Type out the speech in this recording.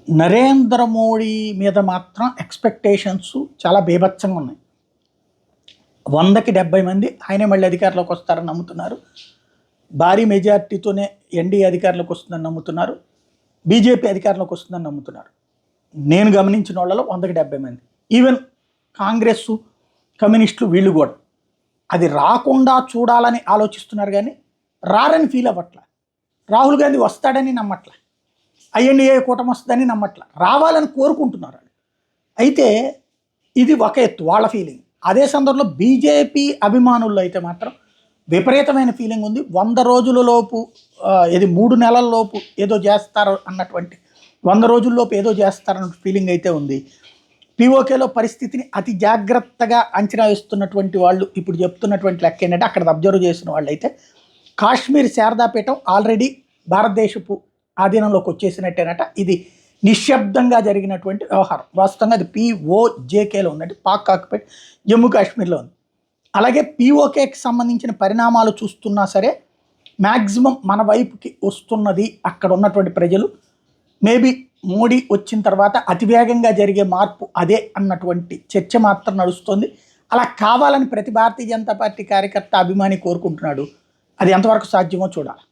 నరేంద్ర మోడీ మీద మాత్రం ఎక్స్పెక్టేషన్స్ చాలా బీభత్సంగా ఉన్నాయి. 100కి 70 మంది ఆయనే మళ్ళీ అధికారంలోకి వస్తారని నమ్ముతున్నారు. భారీ మెజార్టీతోనే ఎన్డీఏ అధికారంలోకి వస్తుందని నమ్ముతున్నారు. బీజేపీ అధికారంలోకి వస్తుందని నమ్ముతున్నారు. నేను గమనించిన వాళ్ళలో 100కి 70 మంది. ఈవెన్ కాంగ్రెస్, కమ్యూనిస్టులు వీళ్ళు కూడా అది రాకుండా చూడాలని ఆలోచిస్తున్నారు, కానీ రారని ఫీల్ అవ్వట్ల. రాహుల్ గాంధీ వస్తాడని నమ్మట్ల, ఐఎన్డీఏ కూటమి వస్తుందని నమ్మట్ల, రావాలని కోరుకుంటున్నారు. అయితే ఇది ఒక ఎత్తు వాళ్ళ ఫీలింగ్. అదే సందర్భంలో బీజేపీ అభిమానుల్లో అయితే మాత్రం విపరీతమైన ఫీలింగ్ ఉంది. 100 రోజుల లోపు ఇది 3 నెలల లోపు ఏదో చేస్తారు అన్నటువంటి 100 రోజుల్లోపు ఏదో చేస్తారన్న ఫీలింగ్ అయితే ఉంది. పీఓకేలో పరిస్థితిని అతి జాగ్రత్తగా అంచనా వేస్తున్నటువంటి వాళ్ళు ఇప్పుడు చెప్తున్నటువంటి లెక్క ఏంటంటే, అక్కడ అబ్జర్వ్ చేసిన వాళ్ళు అయితే కాశ్మీర్ శారదాపీఠం ఆల్రెడీ భారతదేశపు ఆధీనంలోకి వచ్చేసినట్టేనట. ఇది నిశ్శబ్దంగా జరిగినటువంటి వ్యవహారం. వాస్తవంగా అది పీఓజేకేలో ఉందంటే పాక్ ఆక్యుపైడ్ జమ్మూ కాశ్మీర్లో ఉంది. అలాగే పీఓకేకి సంబంధించిన పరిణామాలు చూస్తున్నా సరే మ్యాక్సిమం మన వైపుకి వస్తున్నది అక్కడ ఉన్నటువంటి ప్రజలు. మేబీ మోడీ వచ్చిన తర్వాత అతివేగంగా జరిగే మార్పు అదే అన్నటువంటి చర్చ మాత్రం నడుస్తుంది. అలా కావాలని ప్రతి భారతీయ జనతా పార్టీ కార్యకర్త, అభిమాని కోరుకుంటున్నాడు. అది ఎంతవరకు సాధ్యమో చూడాలి.